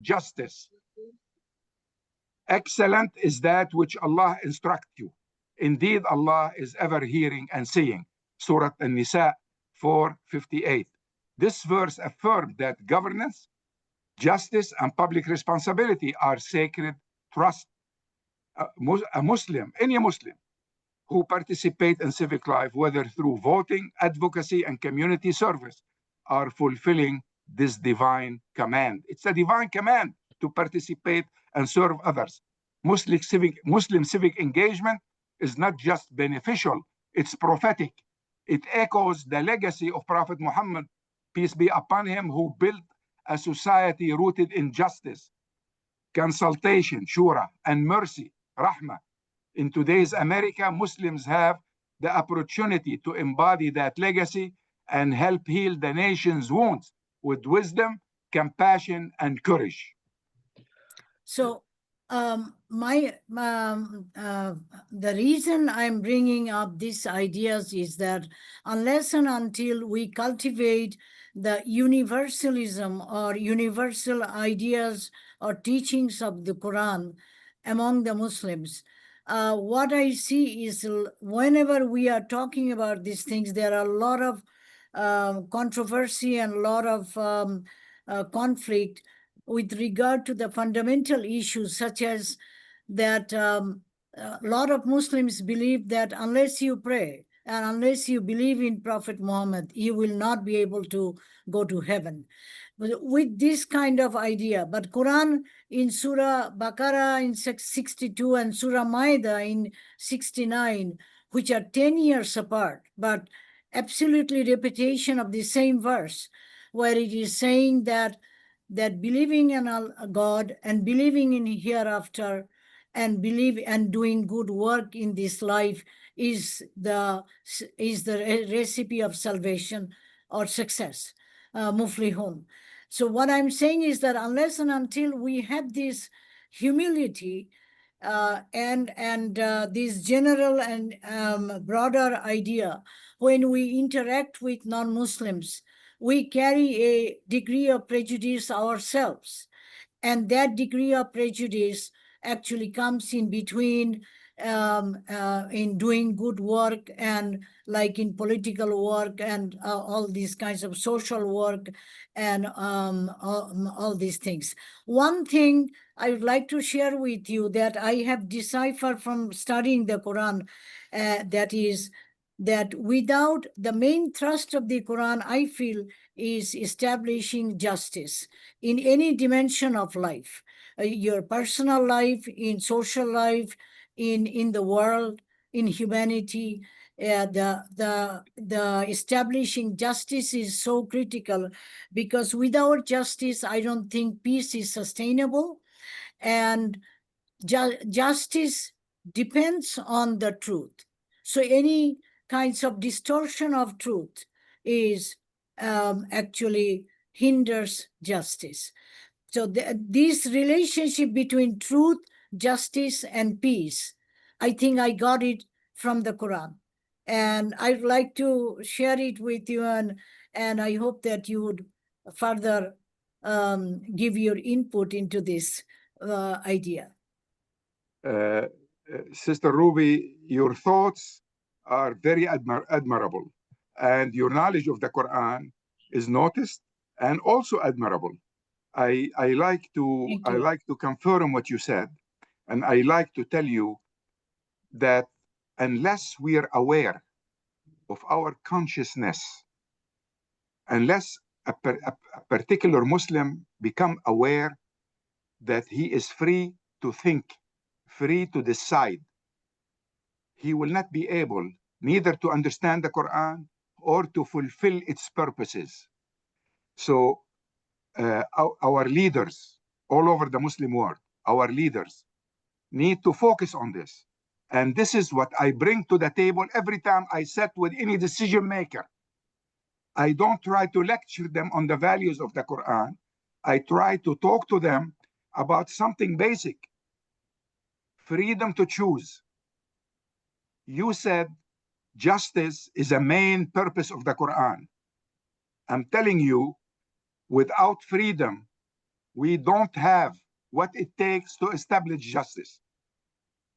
justice. Excellent is that which Allah instructs you. Indeed, Allah is ever hearing and seeing. Surah An-Nisa 4:58. This verse affirmed that governance, justice, and public responsibility are sacred trust. A Muslim, any Muslim who participate in civic life, whether through voting, advocacy, and community service, are fulfilling this divine command. It's a divine command to participate and serve others. Muslim civic engagement is not just beneficial, it's prophetic. It echoes the legacy of Prophet Muhammad, peace be upon him, who built a society rooted in justice, consultation, shura, and mercy, rahmah. In today's America, Muslims have the opportunity to embody that legacy and help heal the nation's wounds with wisdom, compassion, and courage. So the reason I'm bringing up these ideas is that unless and until we cultivate the universalism or universal ideas or teachings of the Quran among the Muslims, what I see is whenever we are talking about these things, there are a lot of controversy and a lot of conflict with regard to the fundamental issues, such as that a lot of Muslims believe that unless you pray and unless you believe in Prophet Muhammad, you will not be able to go to heaven. With this kind of idea, but Quran in Surah Baqarah in 62 and Surah Maida in 69, which are 10 years apart, but absolutely repetition of the same verse, where it is saying that believing in God and believing in hereafter and doing good work in this life is the recipe of salvation or success, muflihun. So what I'm saying is that unless and until we have this humility and this general and broader idea, when we interact with non-Muslims, we carry a degree of prejudice ourselves. And that degree of prejudice actually comes in between in doing good work and like in political work and all these kinds of social work and all these things. One thing I would like to share with you that I have deciphered from studying the Quran, that is that without the main thrust of the Quran, I feel, is establishing justice in any dimension of life, your personal life, in social life, in the world, in humanity. The establishing justice is so critical, because without justice, I don't think peace is sustainable. And justice depends on the truth. So any kinds of distortion of truth is actually hinders justice. So this relationship between truth, justice, and peace, I think I got it from the Quran. And I'd like to share it with you, and I hope that you would further give your input into this idea. Sister Ruby, your thoughts are very admirable, and your knowledge of the Quran is noticed and also admirable. I like to confirm what you said, and I like to tell you that unless we are aware of our consciousness, unless a particular Muslim become aware that he is free to think, free to decide, he will not be able neither to understand the Quran or to fulfill its purposes. So our leaders all over the Muslim world, our leaders need to focus on this. And this is what I bring to the table every time I sit with any decision maker. I don't try to lecture them on the values of the Quran. I try to talk to them about something basic: freedom to choose. You said justice is a main purpose of the Quran. I'm telling you, without freedom we don't have what it takes to establish justice.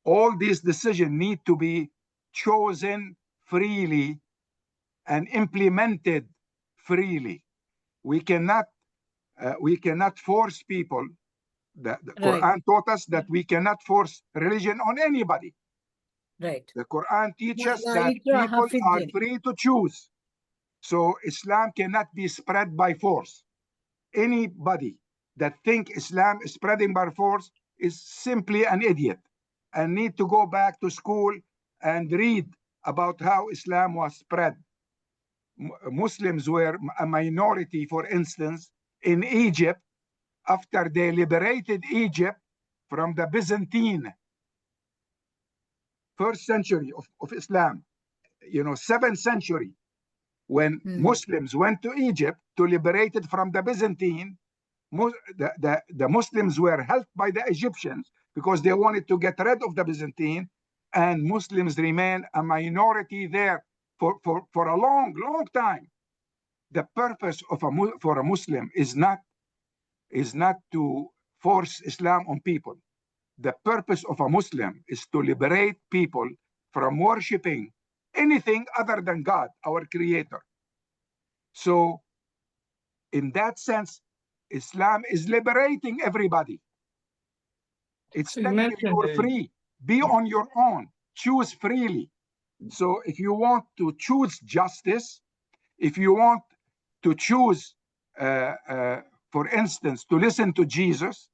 All these decisions need to be chosen freely and implemented freely. We cannot force people. The Right. Quran taught us that we cannot force religion on anybody. Right. The Quran teaches La that ikraha people fid are din. free to choose. So Islam cannot be spread by force. Anybody that think Islam is spreading by force is simply an idiot and need to go back to school and read about how Islam was spread. Muslims were a minority, for instance, in Egypt after they liberated Egypt from the Byzantine first century of Islam, 7th century, when Muslims went to Egypt to liberate it from the Byzantine. The Muslims were helped by the Egyptians because they wanted to get rid of the Byzantine, and Muslims remained a minority there for a long, long time. The purpose for a Muslim is not to force Islam on people. The purpose of a Muslim is to liberate people from worshiping anything other than God, our creator. So in that sense, Islam is liberating everybody. It's telling you you're free. Be on your own. Choose freely. So if you want to choose justice, if you want to choose, for instance, to listen to Jesus,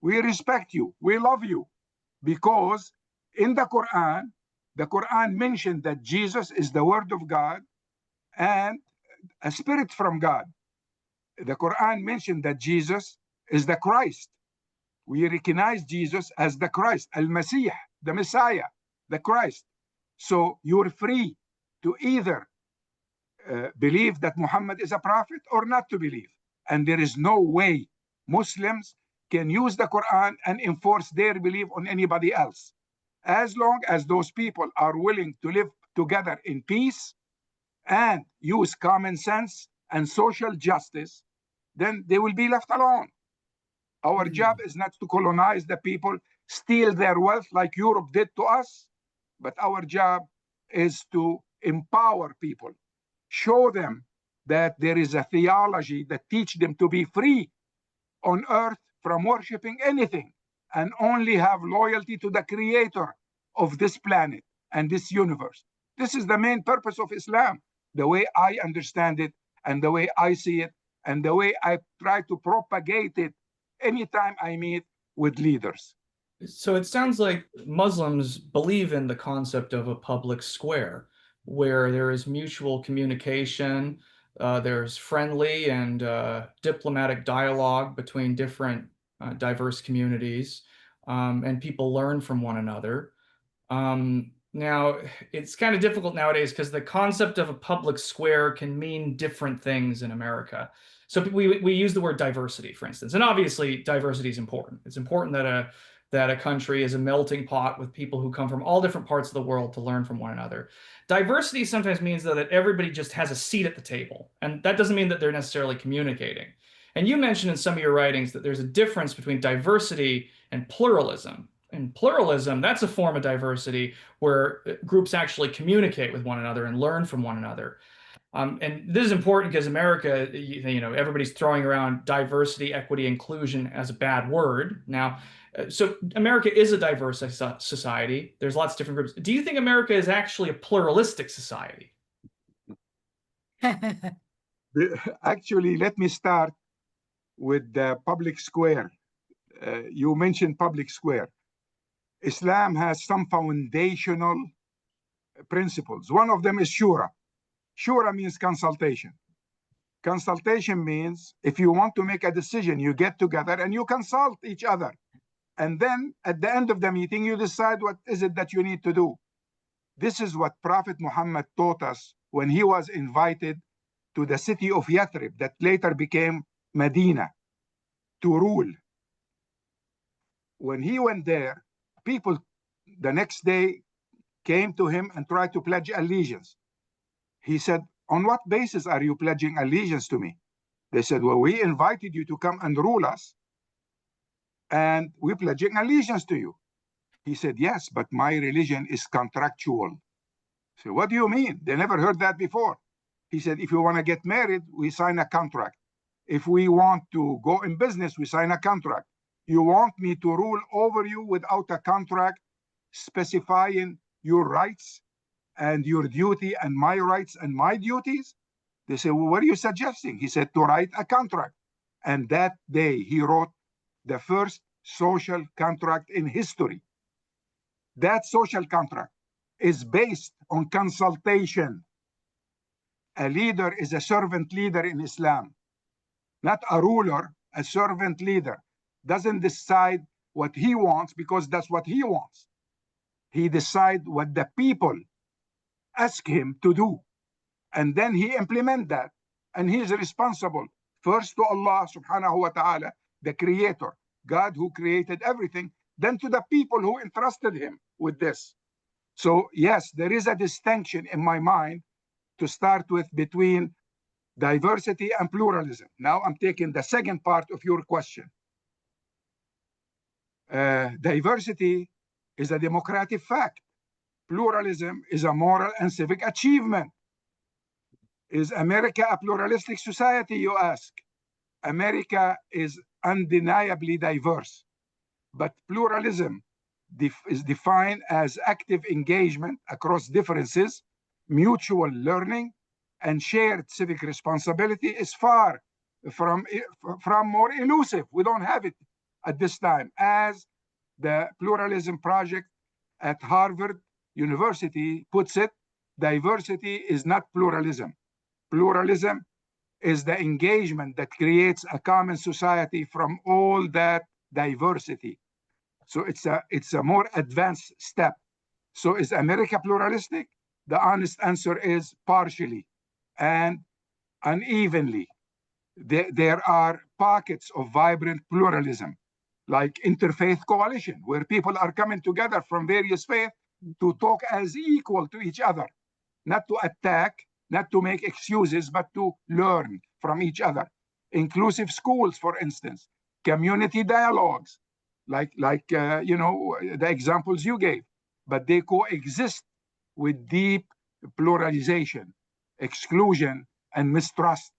we respect you. We love you. Because in the Quran mentioned that Jesus is the word of God and a spirit from God. The Quran mentioned that Jesus is the Christ. We recognize Jesus as the Christ, Al-Masih, the Messiah, the Christ. So you're free to either believe that Muhammad is a prophet or not to believe. And there is no way Muslims can use the Quran and enforce their belief on anybody else. As long as those people are willing to live together in peace and use common sense and social justice, then they will be left alone. Our job is not to colonize the people, steal their wealth like Europe did to us, but our job is to empower people, show them that there is a theology that teach them to be free on earth from worshiping anything and only have loyalty to the creator of this planet and this universe. This is the main purpose of Islam, the way I understand it and the way I see it and the way I try to propagate it anytime I meet with leaders. So it sounds like Muslims believe in the concept of a public square where there is mutual communication, there's friendly and diplomatic dialogue between different diverse communities, and people learn from one another. Now, it's kind of difficult nowadays because the concept of a public square can mean different things in America. So we use the word diversity, for instance, and obviously diversity is important. It's important that a country is a melting pot with people who come from all different parts of the world to learn from one another. Diversity sometimes means though that everybody just has a seat at the table, and that doesn't mean that they're necessarily communicating. And you mentioned in some of your writings that there's a difference between diversity and pluralism. And pluralism, that's a form of diversity where groups actually communicate with one another and learn from one another. And this is important because America, everybody's throwing around diversity, equity, inclusion as a bad word. Now, so America is a diverse society. There's lots of different groups. Do you think America is actually a pluralistic society? Actually, let me start with the public square. You mentioned public square. Islam has some foundational principles. One of them is shura. Shura means consultation. Consultation means if you want to make a decision, you get together and you consult each other. And then at the end of the meeting, you decide what is it that you need to do. This is what Prophet Muhammad taught us when he was invited to the city of Yathrib that later became Medina to rule. When he went there, people the next day came to him and tried to pledge allegiance. He said, on what basis are you pledging allegiance to me? They said, well, we invited you to come and rule us, and we're pledging allegiance to you. He said, yes, but my religion is contractual. So what do you mean? They never heard that before. He said, if you want to get married, we sign a contract. If we want to go in business, we sign a contract. You want me to rule over you without a contract specifying your rights and your duty and my rights and my duties? They said, well, what are you suggesting? He said, to write a contract. And that day he wrote the first social contract in history. That social contract is based on consultation. A leader is a servant leader in Islam, not a ruler. A servant leader doesn't decide what he wants because that's what he wants. He decides what the people ask him to do, and then he implements that, and he is responsible first to Allah subhanahu wa ta'ala, the creator, God who created everything, then to the people who entrusted him with this. So yes, there is a distinction in my mind to start with between diversity and pluralism. Now I'm taking the second part of your question. Diversity is a democratic fact. Pluralism is a moral and civic achievement. Is America a pluralistic society, you ask? America is undeniably diverse, but pluralism is defined as active engagement across differences, mutual learning, and shared civic responsibility is far from more elusive. We don't have it at this time. As the Pluralism Project at Harvard University puts it, diversity is not pluralism. Pluralism is the engagement that creates a common society from all that diversity. So it's a more advanced step. So is America pluralistic? The honest answer is partially and unevenly. There are pockets of vibrant pluralism, like interfaith coalition, where people are coming together from various faiths to talk as equal to each other, not to attack, not to make excuses, but to learn from each other. Inclusive schools, for instance, community dialogues, like the examples you gave, but they coexist with deep pluralization, exclusion, and mistrust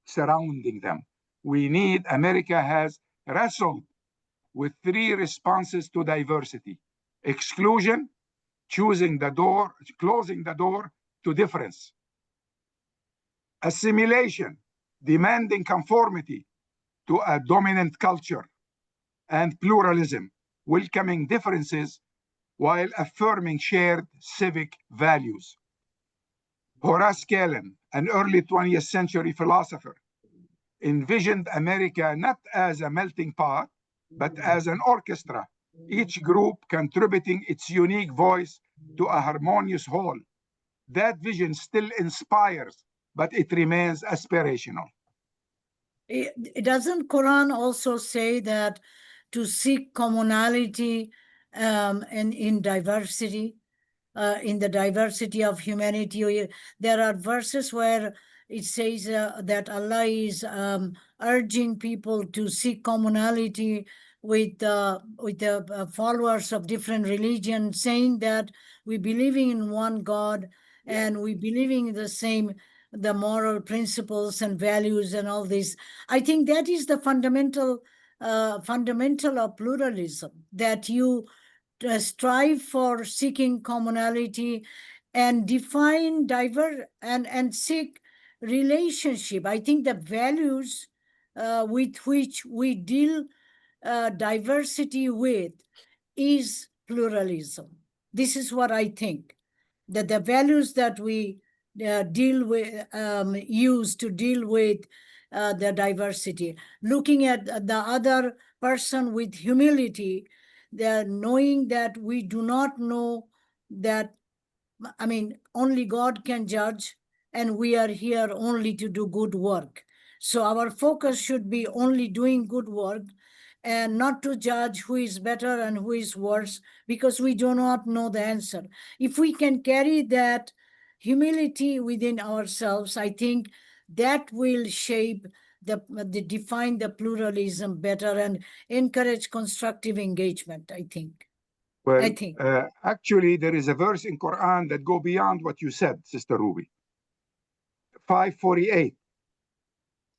surrounding them. America has wrestled with three responses to diversity: exclusion, closing the door to difference; assimilation, demanding conformity to a dominant culture; and pluralism, welcoming differences while affirming shared civic values. Horace Kallen, an early 20th century philosopher, envisioned America not as a melting pot, but as an orchestra, each group contributing its unique voice to a harmonious whole. That vision still inspires, but it remains aspirational. Doesn't Quran also say that to seek commonality and in diversity, in the diversity of humanity? There are verses where it says that Allah is urging people to seek commonality with the followers of different religions, saying that we believing in one God and we believing in the moral principles and values and all this. I think that is the fundamental of pluralism, that you strive for seeking commonality and define and seek relationship. I think the values with which we deal diversity with is pluralism. This is what I think, that the values that we use to deal with the diversity, looking at the other person with humility, knowing that we do not know that, only God can judge, and we are here only to do good work. So our focus should be only doing good work and not to judge who is better and who is worse, because we do not know the answer. If we can carry that humility within ourselves, I think that will shape define the pluralism better and encourage constructive engagement, I think. Well, I think. Actually, there is a verse in Quran that go beyond what you said, Sister Ruby. 548.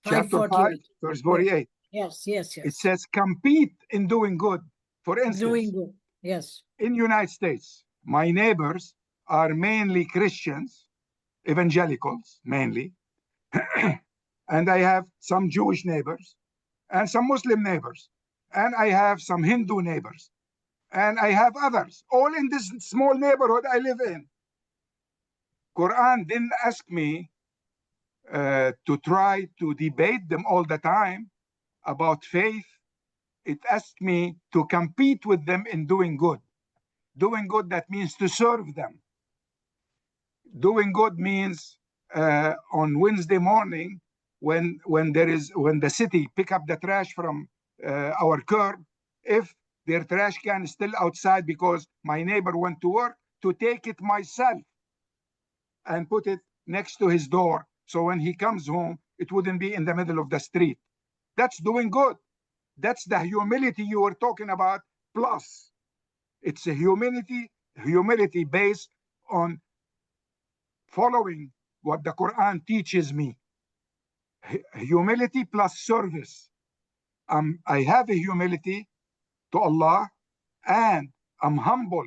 Chapter 5, verse 48. Yes. It says, compete in doing good. For instance, doing good. Yes. In the United States, my neighbors are mainly Christians, evangelicals mainly, and I have some Jewish neighbors and some Muslim neighbors, and I have some Hindu neighbors, and I have others, all in this small neighborhood I live in. Quran didn't ask me to try to debate them all the time about faith. It asked me to compete with them in doing good. Doing good, that means to serve them. Doing good means on Wednesday morning, when the city pick up the trash from our curb, if their trash can is still outside because my neighbor went to work, to take it myself and put it next to his door, so when he comes home, it wouldn't be in the middle of the street. That's doing good. That's the humility you were talking about. Plus, it's a humility based on following what the Quran teaches me. Humility plus service. I have a humility to Allah, and I'm humble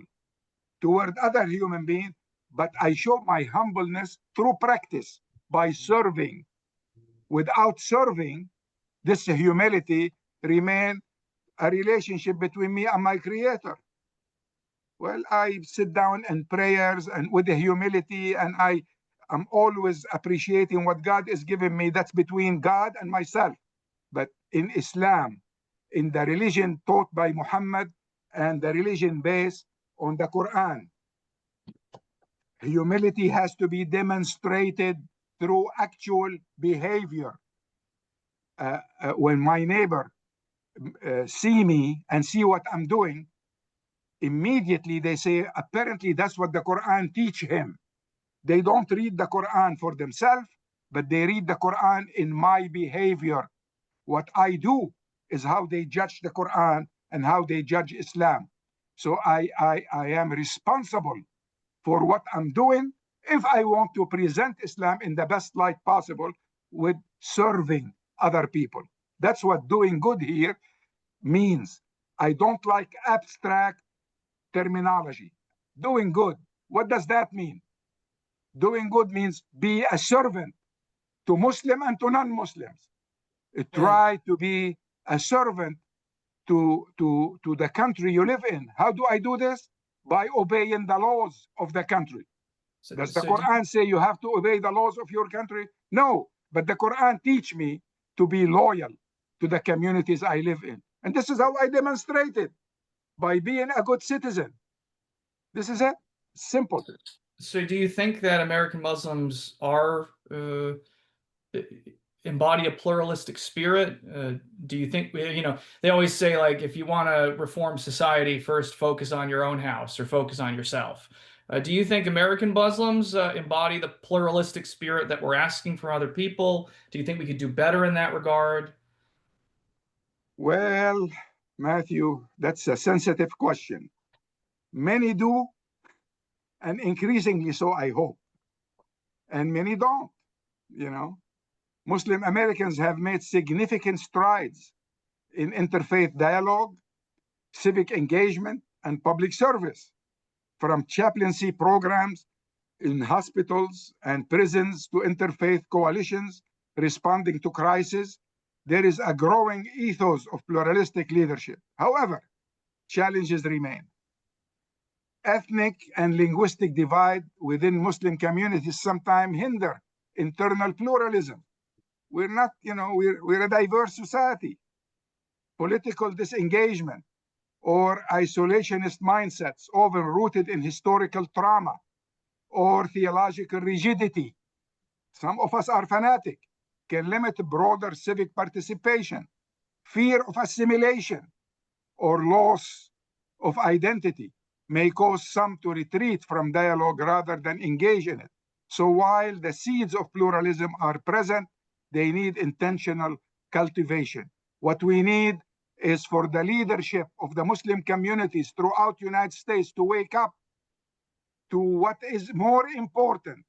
toward other human beings, but I show my humbleness through practice by serving. Without serving, this humility remain a relationship between me and my Creator. Well, I sit down in prayers and with the humility, and I'm always appreciating what God is giving me. That's between God and myself. But in Islam, in the religion taught by Muhammad and the religion based on the Quran, humility has to be demonstrated through actual behavior. When my neighbor see me and see what I'm doing, immediately they say, apparently that's what the Quran teach him. They don't read the Quran for themselves, but they read the Quran in my behavior. What I do is how they judge the Quran and how they judge Islam. So I am responsible for what I'm doing if I want to present Islam in the best light possible with serving other people. That's what doing good here means. I don't like abstract terminology. Doing good, what does that mean? Doing good means be a servant to Muslim and to non-Muslims. Try to be a servant to the country you live in. How do I do this? By obeying the laws of the country. Does the Quran say you have to obey the laws of your country? No, but the Quran teach me to be loyal to the communities I live in. And this is how I demonstrate it, by being a good citizen. This is it. Simple. So do you think that American Muslims are embody a pluralistic spirit? Do you think, they always say, like, if you want to reform society, first focus on your own house or focus on yourself. Do you think American Muslims embody the pluralistic spirit that we're asking from other people? Do you think we could do better in that regard? Well, Matthew, that's a sensitive question. Many do, and increasingly so, I hope. And many don't, Muslim Americans have made significant strides in interfaith dialogue, civic engagement, and public service, from chaplaincy programs in hospitals and prisons to interfaith coalitions responding to crisis. There is a growing ethos of pluralistic leadership. However, challenges remain. Ethnic and linguistic divide within Muslim communities sometimes hinder internal pluralism. We're not, we're a diverse society. Political disengagement or isolationist mindsets, often rooted in historical trauma or theological rigidity. Some of us are fanatic, can limit broader civic participation. Fear of assimilation or loss of identity may cause some to retreat from dialogue rather than engage in it. So while the seeds of pluralism are present, they need intentional cultivation. What we need is for the leadership of the Muslim communities throughout the United States to wake up to what is more important.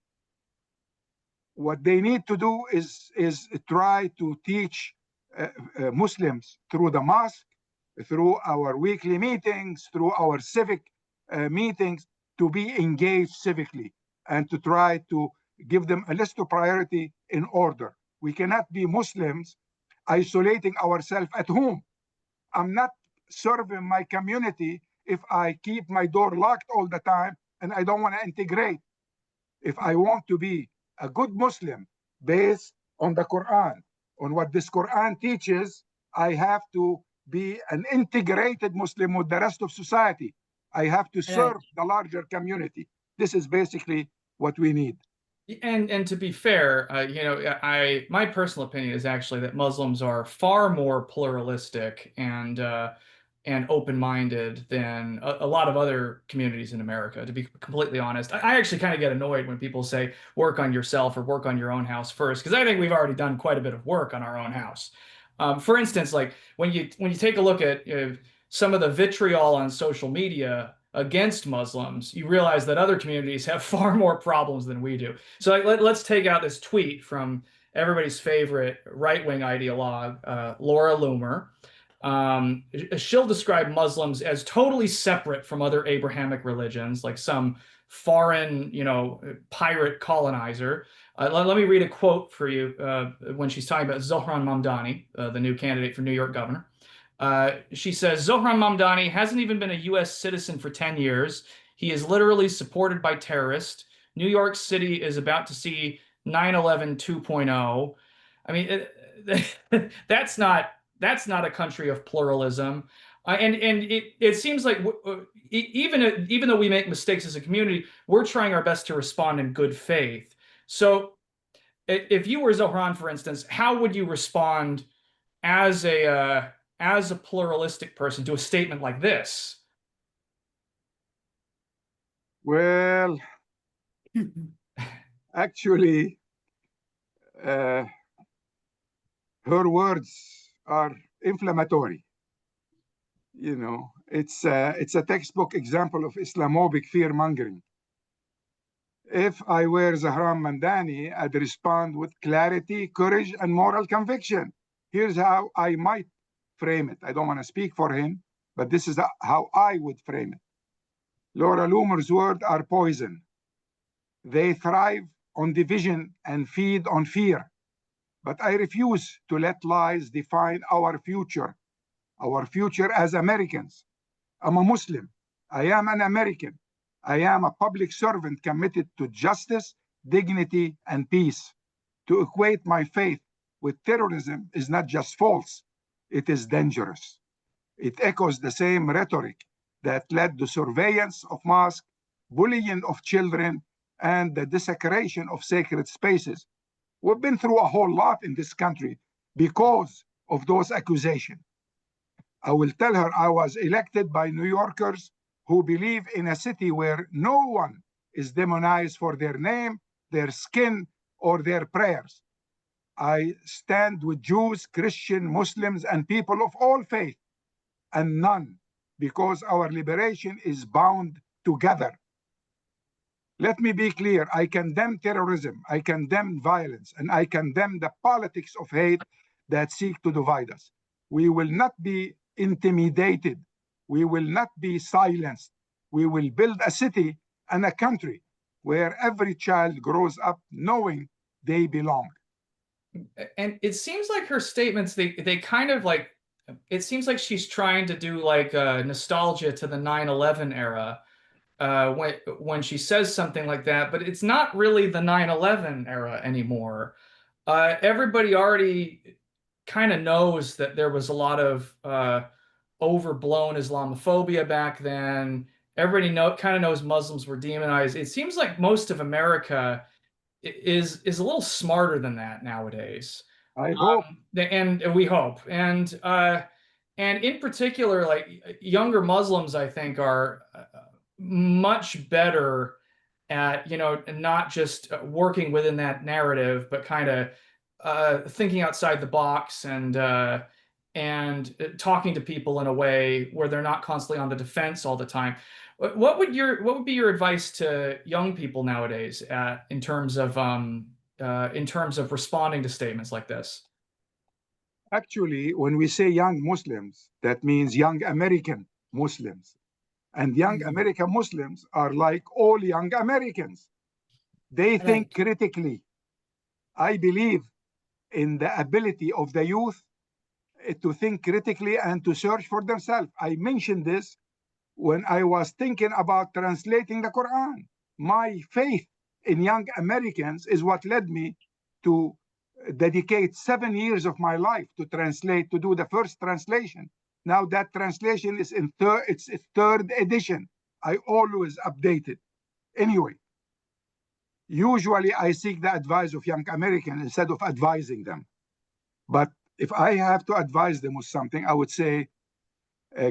What they need to do is try to teach Muslims through the mosque, through our weekly meetings, through our civic meetings, to be engaged civically and to try to give them a list of priority in order. We cannot be Muslims isolating ourselves at home. I'm not serving my community if I keep my door locked all the time and I don't want to integrate. If I want to be a good Muslim based on the Quran, on what this Quran teaches, I have to be an integrated Muslim with the rest of society. I have to serve the larger community. This is basically what we need. And to be fair, you know, my personal opinion is actually that Muslims are far more pluralistic and open-minded than a lot of other communities in America, to be completely honest. I actually kind of get annoyed when people say work on yourself or work on your own house first, because I think we've already done quite a bit of work on our own house. For instance, like when you take a look at some of the vitriol on social media against Muslims, you realize that other communities have far more problems than we do. So let's take out this tweet from everybody's favorite right-wing ideologue, Laura Loomer. She'll describe Muslims as totally separate from other Abrahamic religions, like some foreign, you know, pirate colonizer. Let me read a quote for you when she's talking about Zohran Mandani, the new candidate for New York governor. She says, Zohran Mandani hasn't even been a U.S. citizen for 10 years. He is literally supported by terrorists. New York City is about to see 9/11 2.0. I mean, that's not a country of pluralism. And it seems like even though we make mistakes as a community, we're trying our best to respond in good faith. So if you were Zohran, for instance, how would you respond as a pluralistic person to a statement like this? Well, actually, her words are inflammatory. You know, it's a textbook example of Islamophobic fear-mongering. If I were Zohran Mandani, I'd respond with clarity, courage, and moral conviction. Here's how I might frame it. I don't want to speak for him, but this is how I would frame it. Laura Loomer's words are poison. They thrive on division and feed on fear. But I refuse to let lies define our future as Americans. I'm a Muslim. I am an American. I am a public servant committed to justice, dignity, and peace. To equate my faith with terrorism is not just false, it is dangerous. It echoes the same rhetoric that led to surveillance of mosques, bullying of children, and the desecration of sacred spaces. We've been through a whole lot in this country because of those accusations. I will tell her I was elected by New Yorkers who believe in a city where no one is demonized for their name, their skin, or their prayers. I stand with Jews, Christians, Muslims, and people of all faith, and none, because our liberation is bound together. Let me be clear. I condemn terrorism, I condemn violence, and I condemn the politics of hate that seek to divide us. We will not be intimidated. We will not be silenced. We will build a city and a country where every child grows up knowing they belong. And it seems like her statements, they kind of like, it seems like she's trying to do like nostalgia to the 9/11 era when she says something like that, but it's not really the 9/11 era anymore. Everybody already kind of knows that there was a lot of overblown Islamophobia back then. Everybody kind of knows Muslims were demonized. It seems like most of America is a little smarter than that nowadays. I hope. And we hope. And in particular, like younger Muslims, I think are much better at, you know, not just working within that narrative, but kind of thinking outside the box and talking to people in a way where they're not constantly on the defense all the time. What would be your advice to young people nowadays in terms of responding to statements like this? Actually, when we say young Muslims, that means young American Muslims. And young American Muslims are like all young Americans. They think critically. I believe in the ability of the youth to think critically and to search for themselves. I mentioned this when I was thinking about translating the Quran. My faith in young Americans is what led me to dedicate 7 years of my life to translate, to do the first translation. Now that translation is in its third edition. I always update it. Anyway, usually I seek the advice of young Americans instead of advising them. But if I have to advise them with something, I would say,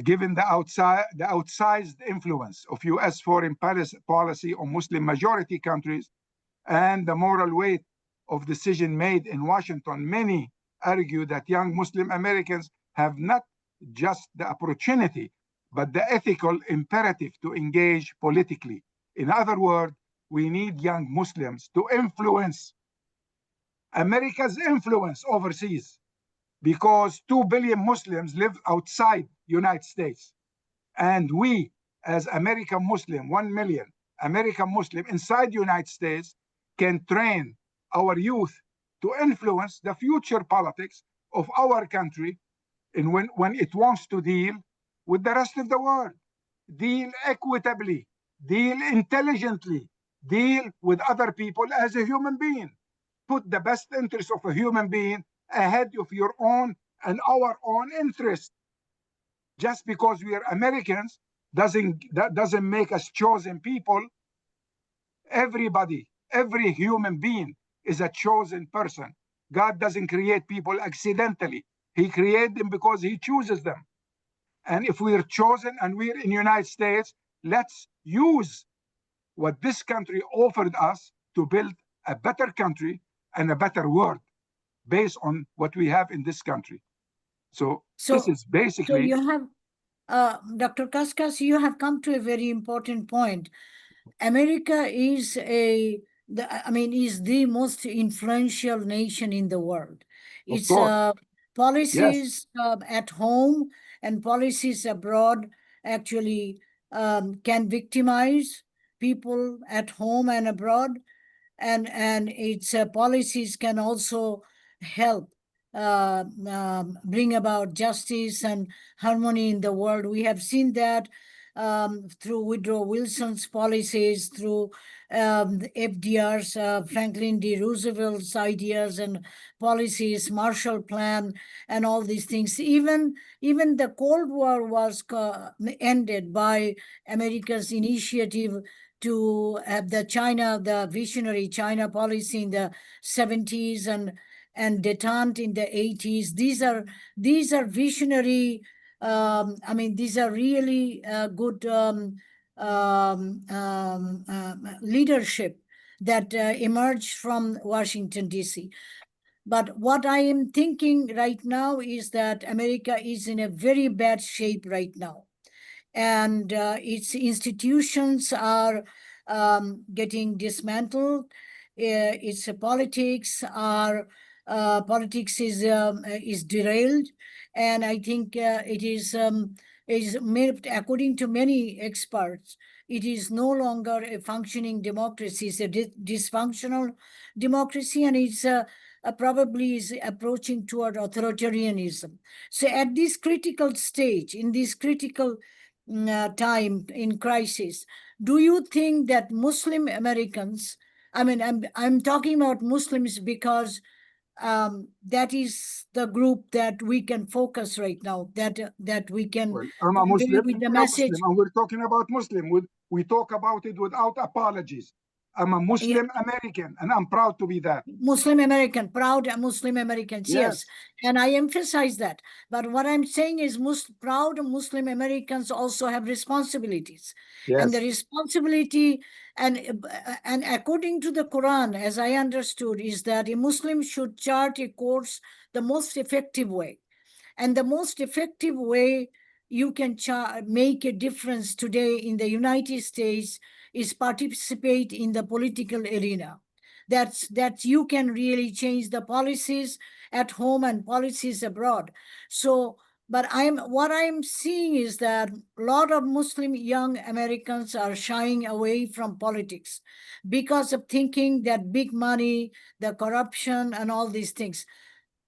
given the outsized influence of US foreign policy on Muslim majority countries and the moral weight of decision made in Washington, many argue that young Muslim Americans have not just the opportunity, but the ethical imperative to engage politically. In other words, we need young Muslims to influence America's influence overseas, because 2 billion Muslims live outside United States. And we, as American Muslim, 1 million American Muslim inside the United States, can train our youth to influence the future politics of our country and when it wants to deal with the rest of the world. Deal equitably, deal intelligently, deal with other people as a human being. Put the best interest of a human being ahead of your own and our own interest. Just because we are Americans that doesn't make us chosen people. Everybody, every human being is a chosen person. God doesn't create people accidentally. He created them because he chooses them. And if we're chosen and we're in the United States, let's use what this country offered us to build a better country and a better world based on what we have in this country. So this is basically... So you have, Dr. Kaskas, you have come to a very important point. America is the most influential nation in the world. Its policies at home and policies abroad actually can victimize people at home and abroad, and its policies can also help bring about justice and harmony in the world. We have seen that through Woodrow Wilson's policies, through FDR's, Franklin D. Roosevelt's ideas and policies, Marshall Plan, and all these things. Even the Cold War was ended by America's initiative to have the visionary China policy in the 70s and detente in the 80s. These are visionary. These are really good leadership that emerged from Washington, D.C. But what I am thinking right now is that America is in a very bad shape right now. And its institutions are getting dismantled. Its politics is derailed, and I think it is according to many experts, it is no longer a functioning democracy. It's a dysfunctional democracy, and it's probably is approaching toward authoritarianism. So at this critical stage, in this critical time in crisis, do you think that Muslim Americans, I'm talking about Muslims because that is the group that we can focus right now, that we can... Well, I'm a Muslim, with the message. Muslim, and we're talking about Muslim. We talk about it without apologies. I'm a Muslim American, and I'm proud to be that. Muslim American, proud Muslim Americans, yes. And I emphasize that. But what I'm saying is proud Muslim Americans also have responsibilities. Yes. And the responsibility, and according to the Quran, as I understood, is that a Muslim should chart a course the most effective way. And the most effective way you can make a difference today in the United States is participate in the political arena. That you can really change the policies at home and policies abroad. So, but what I'm seeing is that a lot of Muslim young Americans are shying away from politics because of thinking that big money, the corruption, and all these things.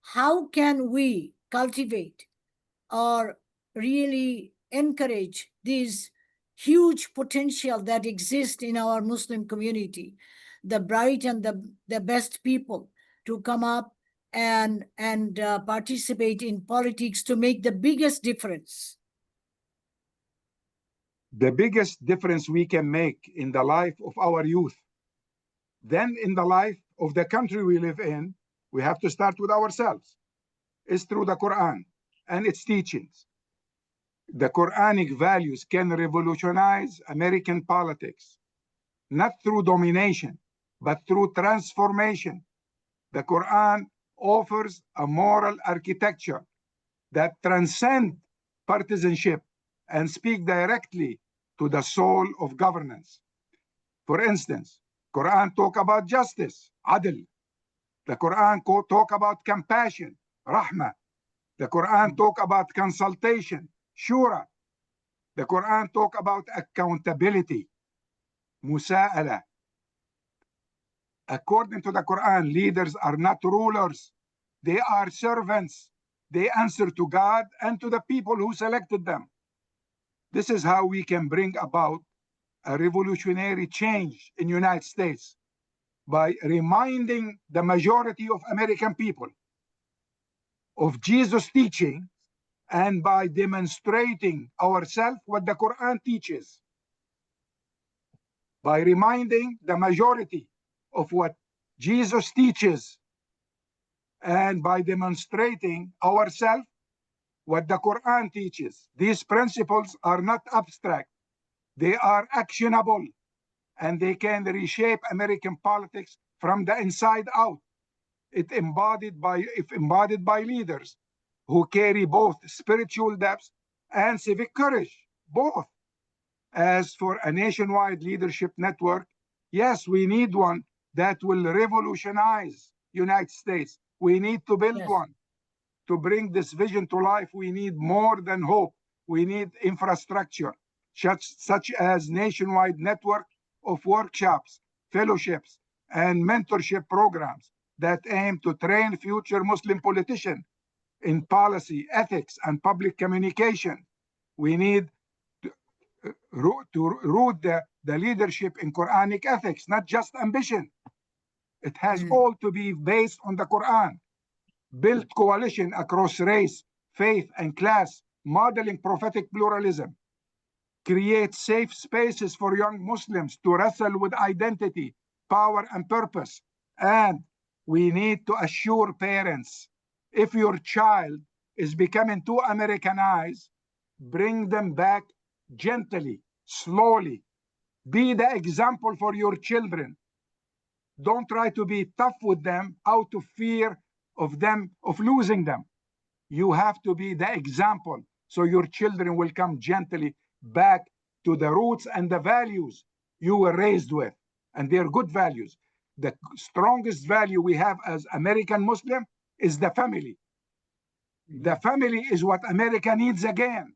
How can we cultivate or really encourage these huge potential that exist in our Muslim community, the bright and the best people to come up and participate in politics to make the biggest difference? The biggest difference we can make in the life of our youth, then in the life of the country we live in, we have to start with ourselves, is through the Quran and its teachings. The Quranic values can revolutionize American politics, not through domination, but through transformation. The Quran offers a moral architecture that transcends partisanship and speak directly to the soul of governance. For instance, Quran talk about justice, adl. The Quran talk about compassion, rahmah. The Quran talk about consultation, shura. The Quran talk about accountability, musa'ala. According to the Quran, leaders are not rulers. They are servants. They answer to God and to the people who selected them. This is how we can bring about a revolutionary change in the United States, by reminding the majority of American people of Jesus' teaching, and by demonstrating ourselves what the Quran teaches. By reminding the majority of what Jesus teaches, and by demonstrating ourselves what the Quran teaches. These principles are not abstract. They are actionable, and they can reshape American politics from the inside out. If embodied by leaders who carry both spiritual depth and civic courage, both. As for a nationwide leadership network, yes, we need one that will revolutionize United States. We need to build one. To bring this vision to life, we need more than hope. We need infrastructure, such as nationwide network of workshops, fellowships, and mentorship programs that aim to train future Muslim politicians in policy, ethics, and public communication. We need to root the leadership in Quranic ethics, not just ambition. It has all to be based on the Quran. Build coalition across race, faith, and class, modeling prophetic pluralism. Create safe spaces for young Muslims to wrestle with identity, power, and purpose. And we need to assure parents, if your child is becoming too Americanized, bring them back gently, slowly. Be the example for your children. Don't try to be tough with them out of fear of losing them. You have to be the example, so your children will come gently back to the roots and the values you were raised with. And they're good values. The strongest value we have as American Muslim is the family. The family is what America needs again.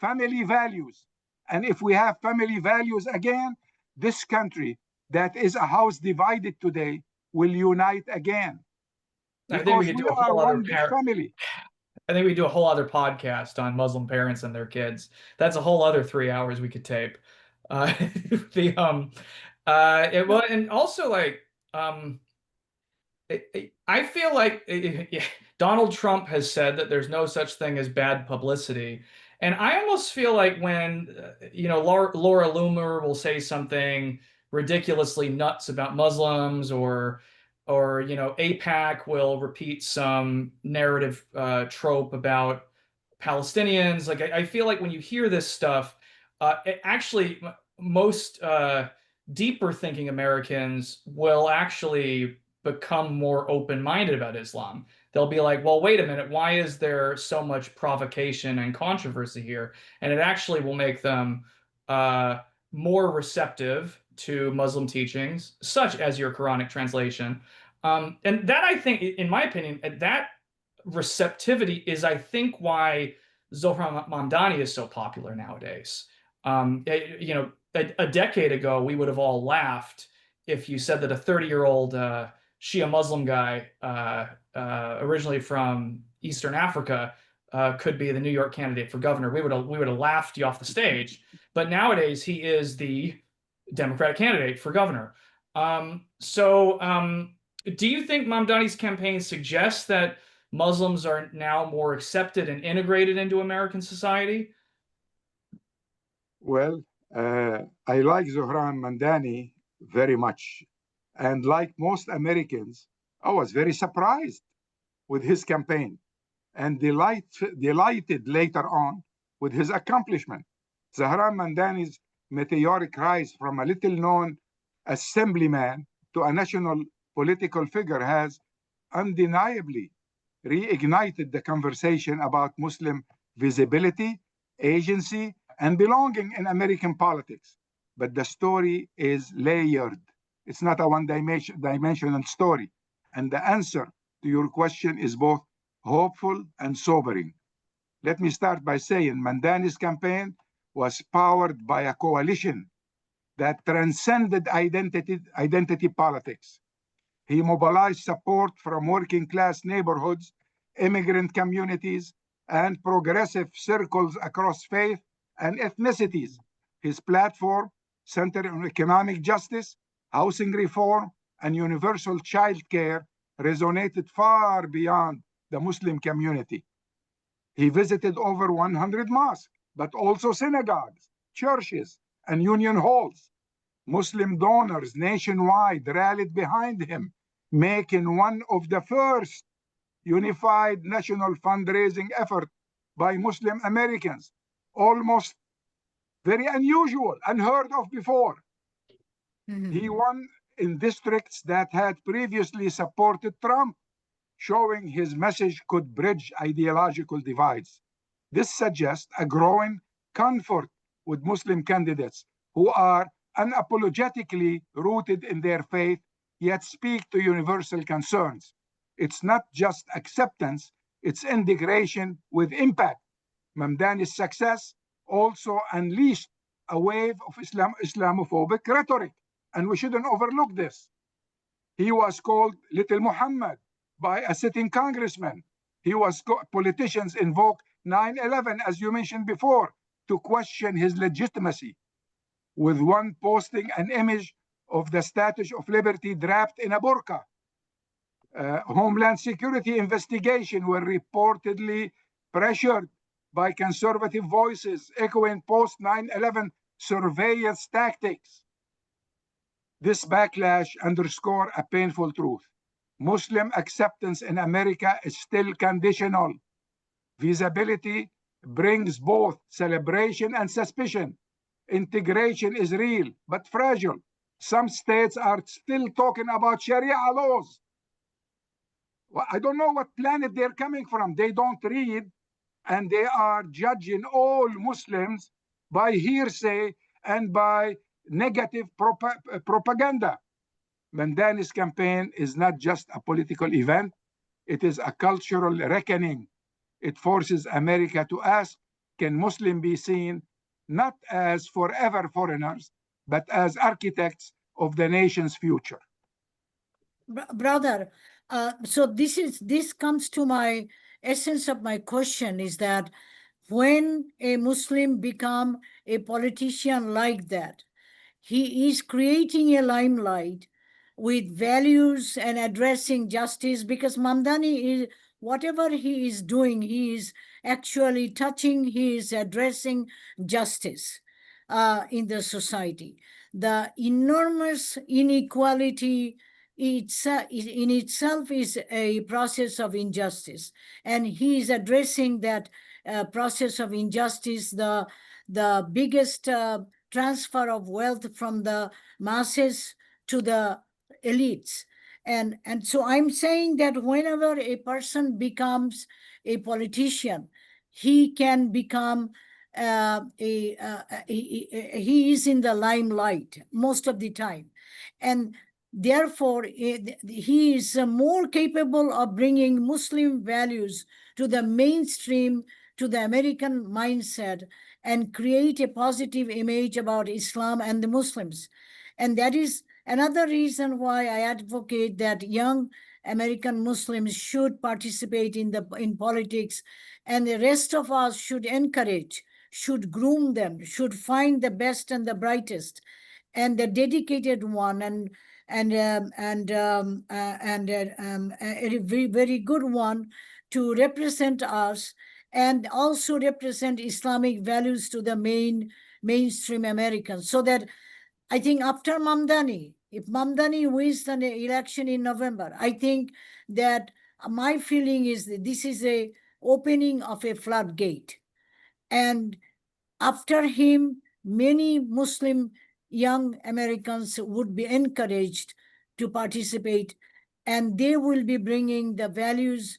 Family values. And if we have family values again, this country that is a house divided today will unite again. I think we could do a whole other family. I think we do a whole other podcast on Muslim parents and their kids. That's a whole other 3 hours we could tape. And also like I feel like Donald Trump has said that there's no such thing as bad publicity. And I almost feel like when, Laura Loomer will say something ridiculously nuts about Muslims, or you know, AIPAC will repeat some narrative trope about Palestinians. Like I feel like when you hear this stuff, actually most deeper thinking Americans will actually become more open-minded about Islam. They'll be like, well, wait a minute, why is there so much provocation and controversy here? And it actually will make them more receptive to Muslim teachings, such as your Quranic translation. And that, I think, in my opinion, that receptivity is, I think, why Zohran Mandani is so popular nowadays. You know, a decade ago, we would have all laughed if you said that a 30-year-old Shia Muslim guy, originally from Eastern Africa, could be the New York candidate for governor. We would have laughed you off the stage. But nowadays, he is the Democratic candidate for governor. Do you think Mamdani's campaign suggests that Muslims are now more accepted and integrated into American society? Well, I like Zohran Mandani very much. And like most Americans, I was very surprised with his campaign and delighted later on with his accomplishment. Zohran Mandani's meteoric rise from a little-known assemblyman to a national political figure has undeniably reignited the conversation about Muslim visibility, agency, and belonging in American politics. But the story is layered. It's not a one-dimensional story. And the answer to your question is both hopeful and sobering. Let me start by saying Mandani's campaign was powered by a coalition that transcended identity politics. He mobilized support from working-class neighborhoods, immigrant communities, and progressive circles across faith and ethnicities. His platform, centered on economic justice, housing reform, and universal child care, resonated far beyond the Muslim community. He visited over 100 mosques, but also synagogues, churches, and union halls. Muslim donors nationwide rallied behind him, making one of the first unified national fundraising effort by Muslim Americans, almost very unusual, unheard of before. Mm-hmm. He won in districts that had previously supported Trump, showing his message could bridge ideological divides. This suggests a growing comfort with Muslim candidates who are unapologetically rooted in their faith, yet speak to universal concerns. It's not just acceptance, it's integration with impact. Mamdani's success also unleashed a wave of Islamophobic rhetoric, and we shouldn't overlook this. He was called Little Muhammad by a sitting congressman. Politicians invoke 9/11, as you mentioned before, to question his legitimacy, with one posting an image of the Statue of Liberty draped in a burqa. Homeland Security investigation were reportedly pressured by conservative voices echoing post-9/11 surveillance tactics. This backlash underscores a painful truth. Muslim acceptance in America is still conditional. Visibility brings both celebration and suspicion. Integration is real, but fragile. Some states are still talking about Sharia laws. Well, I don't know what planet they're coming from. They don't read, and they are judging all Muslims by hearsay and by negative propaganda. Mandani's campaign is not just a political event, it is a cultural reckoning. It forces America to ask, can Muslims be seen not as forever foreigners, but as architects of the nation's future? Brother, so this comes to my essence of my question, is that when a Muslim become a politician like that, he is creating a limelight with values and addressing justice, because Mamdani is, whatever he is doing, he is actually touching, he is addressing justice. in the society. The enormous inequality in itself is a process of injustice, and he is addressing that process of injustice, the biggest transfer of wealth from the masses to the elites. And so I'm saying that whenever a person becomes a politician, he can become he is in the limelight most of the time, and therefore he is more capable of bringing Muslim values to the mainstream, to the American mindset, and create a positive image about Islam and the Muslims. And that is another reason why I advocate that young American Muslims should participate in politics, and the rest of us should encourage, should groom them, should find the best and the brightest and the dedicated one, and a very, very good one to represent us and also represent Islamic values to the mainstream Americans. So that I think after Mamdani, if Mamdani wins the election in November, I think that my feeling is that this is a opening of a floodgate. And after him, many Muslim young Americans would be encouraged to participate, and they will be bringing the values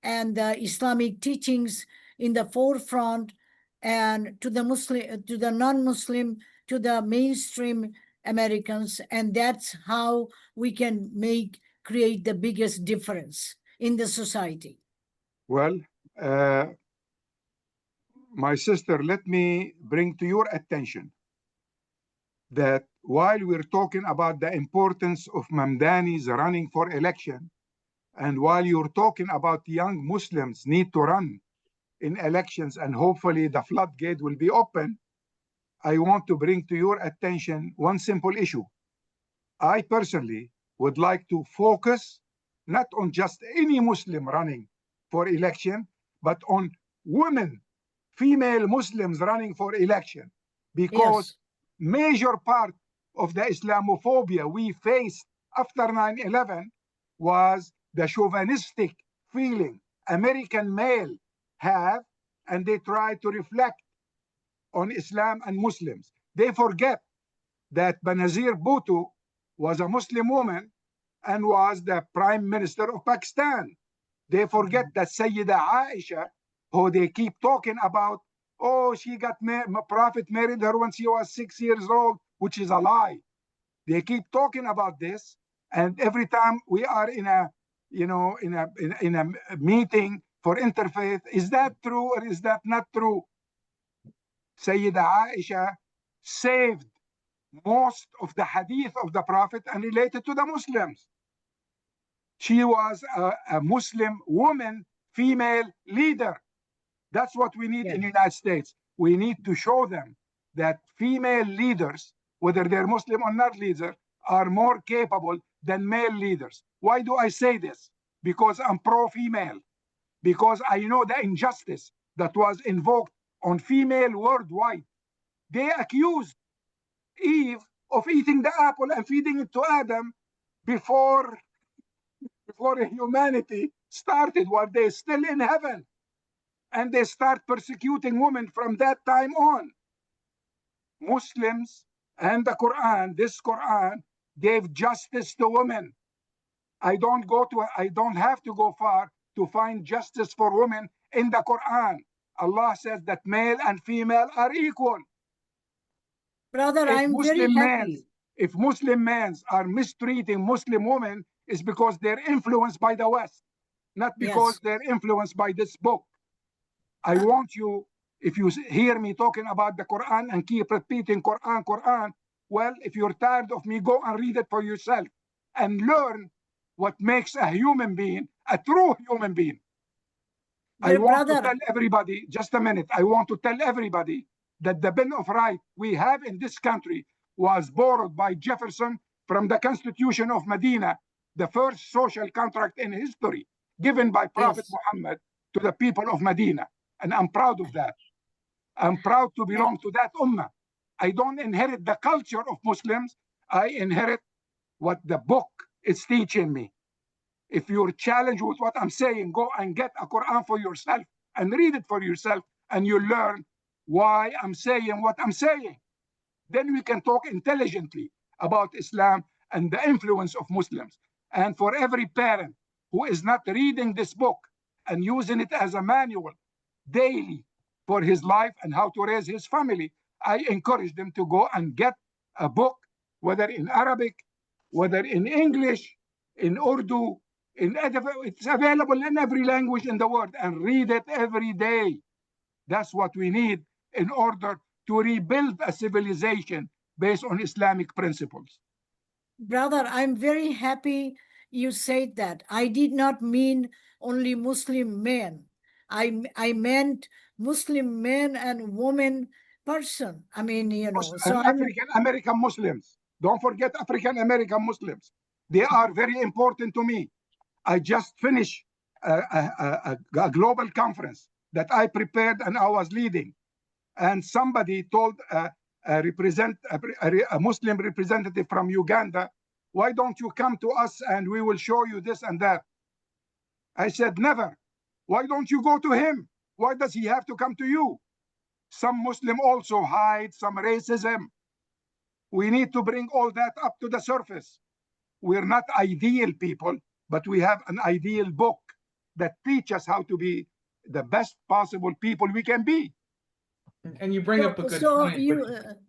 and the Islamic teachings in the forefront, and to the Muslim, to the non-Muslim, to the mainstream Americans. And that's how we can create the biggest difference in the society. Well, my sister, let me bring to your attention that while we're talking about the importance of Mamdani's running for election, and while you're talking about young Muslims need to run in elections and hopefully the floodgate will be open, I want to bring to your attention one simple issue. I personally would like to focus not on just any Muslim running for election, but on women, female Muslims running for election, because major part of the Islamophobia we faced after 9/11 was the chauvinistic feeling American male have, and they try to reflect on Islam and Muslims. They forget that Benazir Bhutto was a Muslim woman and was the Prime Minister of Pakistan. They forget that Sayyida Aisha, who they keep talking about, oh, she got Prophet married her when she was 6 years old, which is a lie. They keep talking about this, and every time we are in a meeting for interfaith, is that true or is that not true? Sayyida Aisha saved most of the hadith of the Prophet and related to the Muslims. She was a Muslim woman, female leader. That's what we need in the United States. We need to show them that female leaders, whether they're Muslim or not leaders, are more capable than male leaders. Why do I say this? Because I'm pro-female. Because I know the injustice that was invoked on female worldwide. They accused Eve of eating the apple and feeding it to Adam before humanity started, while they're still in heaven. And they start persecuting women from that time on. Muslims and the Quran, this Quran, gave justice to women. I don't have to go far to find justice for women in the Quran. Allah says that male and female are equal. Brother, I'm very happy. If Muslim men are mistreating Muslim women, it's because they're influenced by the West, not because they're influenced by this book. I want you, if you hear me talking about the Quran and keep repeating Quran, Quran, well, if you're tired of me, go and read it for yourself and learn what makes a human being a true human being. I want to tell everybody, just a minute, I want to tell everybody that the Bill of Rights we have in this country was borrowed by Jefferson from the Constitution of Medina, the first social contract in history given by Prophet Muhammad to the people of Medina. And I'm proud of that. I'm proud to belong to that ummah. I don't inherit the culture of Muslims. I inherit what the book is teaching me. If you're challenged with what I'm saying, go and get a Quran for yourself and read it for yourself, and you learn why I'm saying what I'm saying. Then we can talk intelligently about Islam and the influence of Muslims. And for every parent who is not reading this book and using it as a manual daily for his life and how to raise his family, I encourage them to go and get a book, whether in Arabic, whether in English, in Urdu, it's available in every language in the world, and read it every day. That's what we need in order to rebuild a civilization based on Islamic principles. Brother, I'm very happy you said that. I did not mean only Muslim men. I meant Muslim men and women person. I mean, you know, so African American Muslims. Don't forget African American Muslims. They are very important to me. I just finished a global conference that I prepared and I was leading. And somebody told a Muslim representative from Uganda, why don't you come to us and we will show you this and that? I said, never. Why don't you go to him? Why does he have to come to you? Some Muslim also hide some racism. We need to bring all that up to the surface. We're not ideal people, but we have an ideal book that teaches us how to be the best possible people we can be. And you bring up a good point.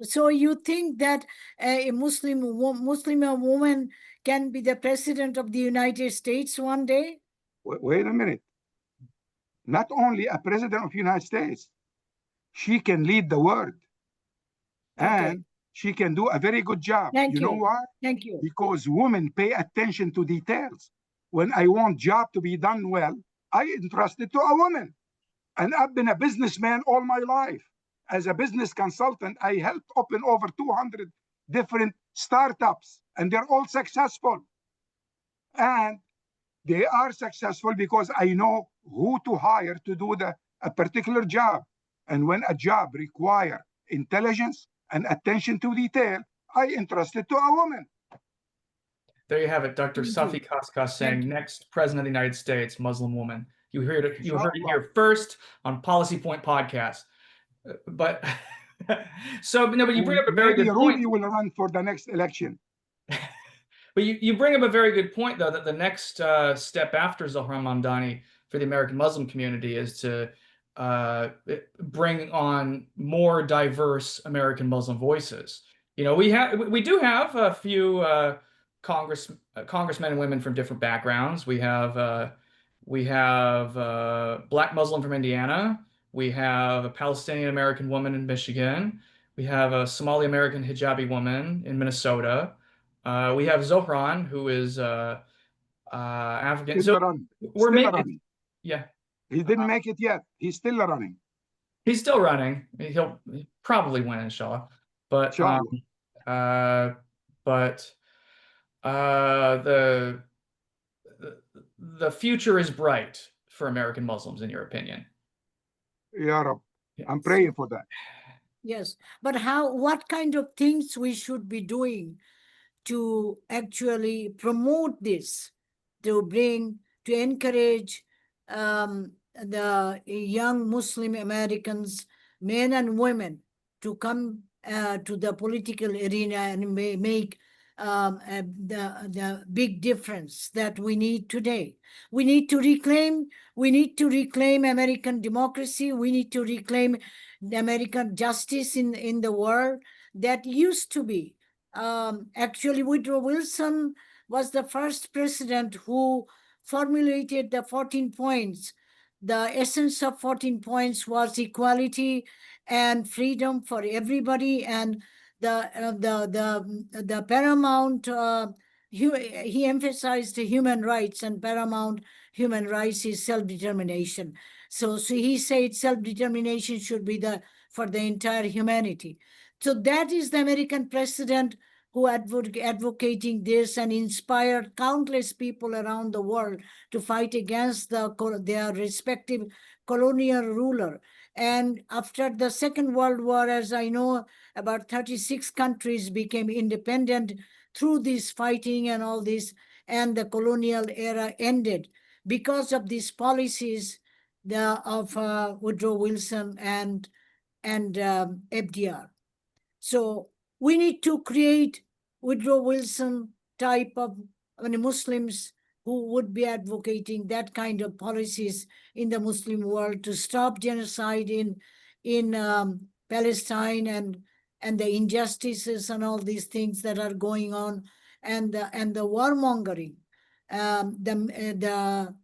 So you think that a Muslim woman can be the president of the United States one day? Wait a minute. Not only a president of the United States, she can lead the world. Okay. And she can do a very good job. Thank you. You know why? Thank you. Because women pay attention to details. When I want job to be done well, I entrust it to a woman. And I've been a businessman all my life. As a business consultant, I helped open over 200 different startups, and they're all successful. And they are successful because I know who to hire to do a particular job. And when a job requires intelligence and attention to detail, I entrust it to a woman. There you have it, Dr. Safi Kaskas saying, next president of the United States, Muslim woman. You heard it here first on Policy Point Podcast. But so no, but you bring up a very good point. Rudy will run for the next election. But you bring up a very good point, though, that the next step after Zohran Mandani for the American Muslim community is to bring on more diverse American Muslim voices. You know, we do have a few congressmen and women from different backgrounds. We have a Black Muslim from Indiana. We have a Palestinian American woman in Michigan. We have a Somali American hijabi woman in Minnesota. We have Zohran, who is African. Still running. Yeah. He didn't make it yet. He's still running. He's still running. He'll probably win, inshallah. But the future is bright for American Muslims, in your opinion. Ya Rab. I'm praying for that. Yes, but what kind of things we should be doing to actually promote this, to encourage the young Muslim Americans, men and women, to come to the political arena and make the big difference that we need today. We need to reclaim American democracy. We need to reclaim the American justice in the world that used to be. Actually, Woodrow Wilson was the first president who formulated the 14 points. The essence of 14 points was equality and freedom for everybody, and the paramount, he emphasized human rights, and paramount human rights is self-determination. So he said self-determination should be for the entire humanity. So that is the American president who advocating this and inspired countless people around the world to fight against their respective colonial ruler. And after the Second World War, as I know, about 36 countries became independent through this fighting and all this, and the colonial era ended because of these policies of Woodrow Wilson and FDR. So we need to create Woodrow Wilson type of Muslims who would be advocating that kind of policies in the Muslim world to stop genocide in Palestine and the injustices and all these things that are going on, and the warmongering, the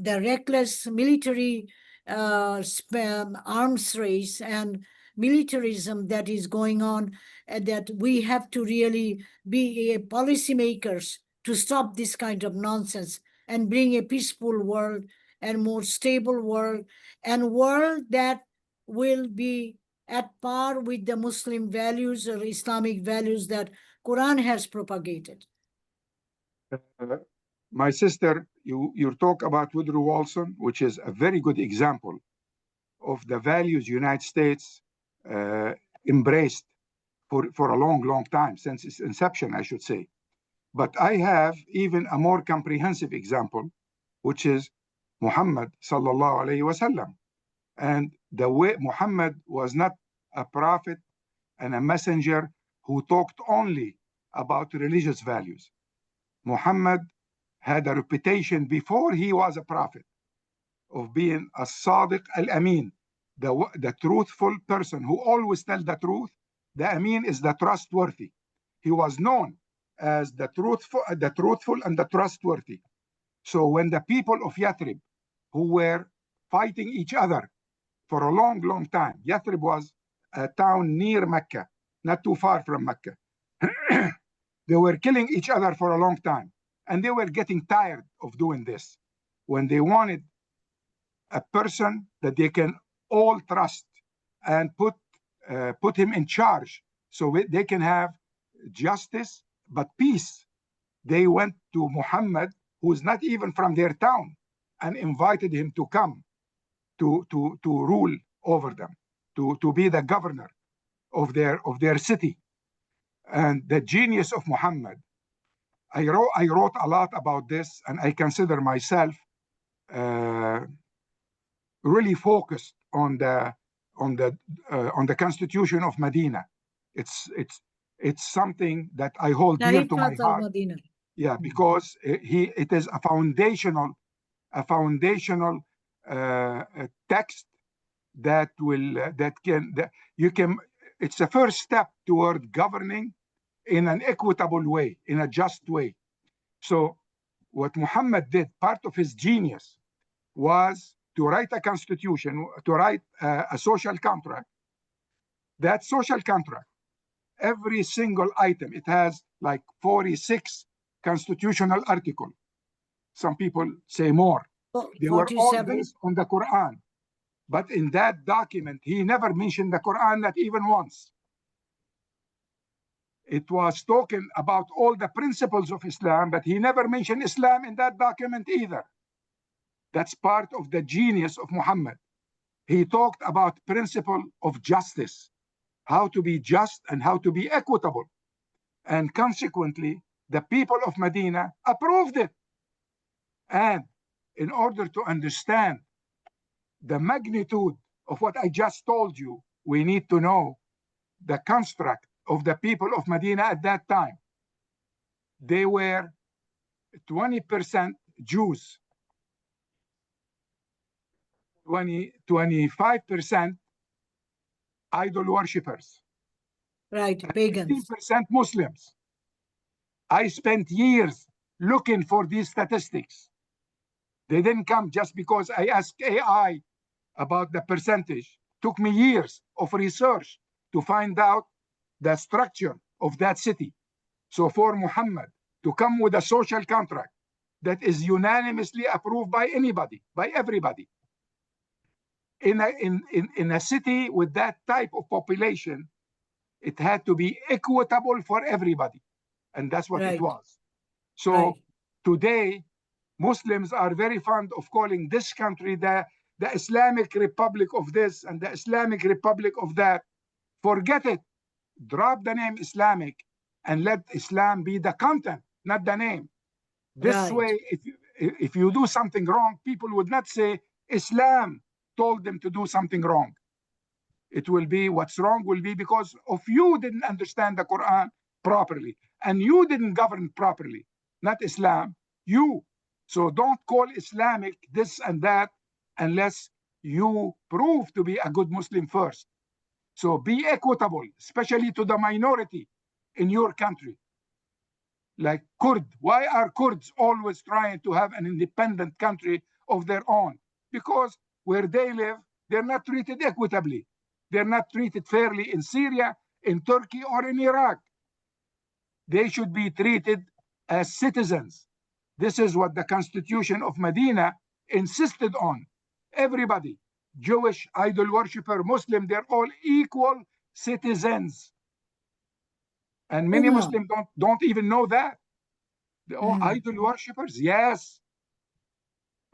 reckless military arms race and militarism that is going on, that we have to really be policymakers to stop this kind of nonsense and bring a peaceful world and more stable world, and world that will be at par with the Muslim values or Islamic values that Quran has propagated. My sister, you talk about Woodrow Wilson, which is a very good example of the values United States embraced for a long, long time, since its inception, I should say. But I have even a more comprehensive example, which is Muhammad sallallahu alayhi wasallam. And the way Muhammad was not a prophet and a messenger who talked only about religious values. Muhammad had a reputation before he was a prophet of being a Sadiq al-Amin, the truthful person who always tells the truth. The Amin is the trustworthy. He was known as the truthful and the trustworthy. So when the people of Yathrib, who were fighting each other for a long, long time, Yathrib was a town near Mecca, not too far from Mecca. They were killing each other for a long time, and they were getting tired of doing this. When they wanted a person that they can all trust and put him in charge so they can have justice but peace, they went to Muhammad, who's not even from their town, and invited him to come to rule over them, to be the governor of their city. And the genius of Muhammad, I wrote a lot about this, and I consider myself really focused on the Constitution of Medina. It's something that I hold dear to my heart. Medina. Yeah, because it is a foundational text that it's a first step toward governing in an equitable way, in a just way. So what Muhammad did, part of his genius, was to write a constitution, to write a social contract. That social contract, every single item, it has like 46 constitutional articles. Some people say more. They were all based on the Quran. But in that document, he never mentioned the Quran, not even once. It was talking about all the principles of Islam, but he never mentioned Islam in that document either. That's part of the genius of Muhammad. He talked about principle of justice, how to be just and how to be equitable. And consequently, the people of Medina approved it. And in order to understand the magnitude of what I just told you, we need to know the construct of the people of Medina at that time. They were 20% Jews, 25% idol worshippers, right, pagans, 15% Muslims. I spent years looking for these statistics. They didn't come just because I asked AI about the percentage. It took me years of research to find out the structure of that city. So for Muhammad to come with a social contract that is unanimously approved by anybody, by everybody, in a city with that type of population, it had to be equitable for everybody. And that's what it was. So today, Muslims are very fond of calling this country the the Islamic Republic of this and the Islamic Republic of that. Forget it. Drop the name Islamic and let Islam be the content, not the name. This way, if you do something wrong, people would not say Islam told them to do something wrong. It will be what's wrong will be because of you didn't understand the Quran properly and you didn't govern properly, not Islam, you. So don't call Islamic this and that unless you prove to be a good Muslim first. So be equitable, especially to the minority in your country. Like Kurd, why are Kurds always trying to have an independent country of their own? Because where they live, they're not treated equitably. They're not treated fairly in Syria, in Turkey, or in Iraq. They should be treated as citizens. This is what the Constitution of Medina insisted on. Everybody, Jewish, idol worshiper, Muslim, they're all equal citizens. And many Muslims don't even know that. Oh, idol worshippers, yes.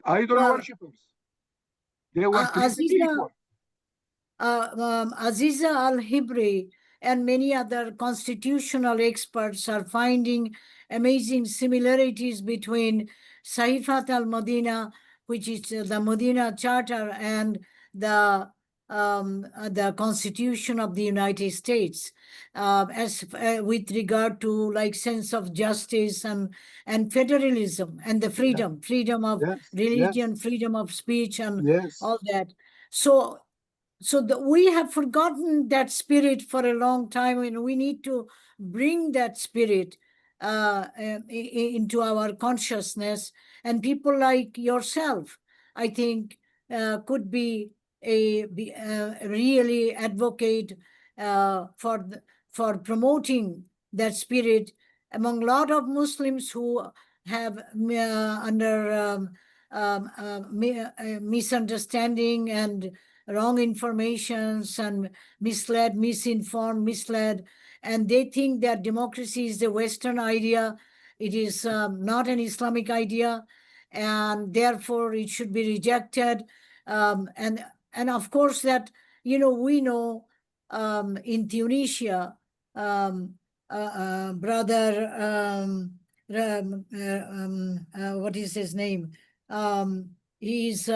Idol worshippers. They were treated equal. Aziza Al-Hibri and many other constitutional experts are finding amazing similarities between Sahifat al-Madina, which is the Medina Charter, and the Constitution of the United States, with regard to like sense of justice and federalism and the freedom of religion, freedom of speech, and all that. So we have forgotten that spirit for a long time, and we need to bring that spirit into our consciousness. And people like yourself, I think, could be really advocate for promoting that spirit among a lot of Muslims who have under misunderstanding and wrong informations and misinformed, and they think that democracy is a Western idea. It is not an Islamic idea, and therefore it should be rejected. And of course that, we know in Tunisia, brother, what is his name? He's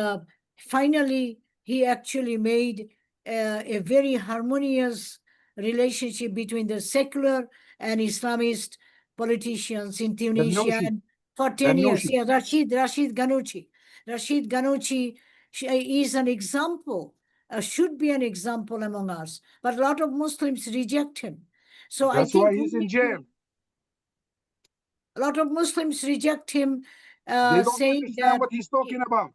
finally, he actually made a very harmonious relationship between the secular and Islamist politicians in Tunisia. And for 10 years, Rashid Ghannouchi. Rashid Ghannouchi is an example, should be an example among us. But a lot of Muslims reject him. So that's why he's in jail. A lot of Muslims reject him, they don't saying understand that what he's talking about.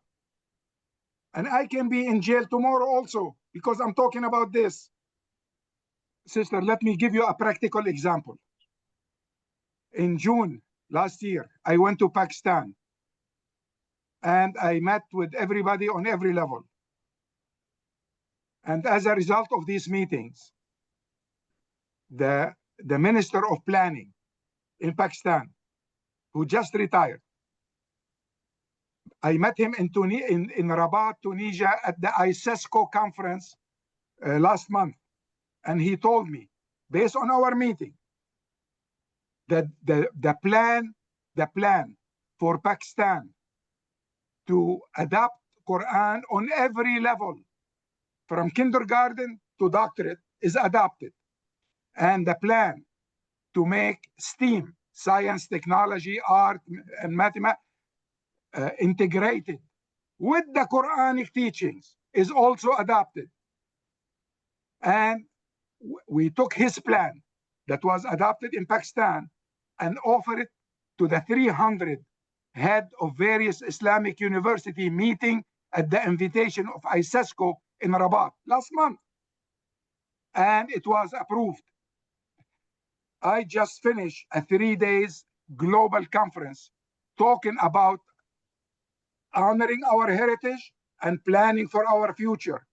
And I can be in jail tomorrow also because I'm talking about this. Sister, let me give you a practical example. In June last year, I went to Pakistan and I met with everybody on every level. And as a result of these meetings, the Minister of Planning in Pakistan, who just retired, I met him in Rabat, Tunisia, at the ISESCO conference last month. And he told me, based on our meeting, that the plan for Pakistan to adopt Quran on every level, from kindergarten to doctorate, is adopted. And the plan to make STEAM, science, technology, art, and mathematics, integrated with the Quranic teachings is also adopted. And we took his plan that was adopted in Pakistan and offered it to the 300 head of various Islamic university meeting at the invitation of ISESCO in Rabat last month. And it was approved. I just finished a 3 days global conference talking about honoring our heritage and planning for our future.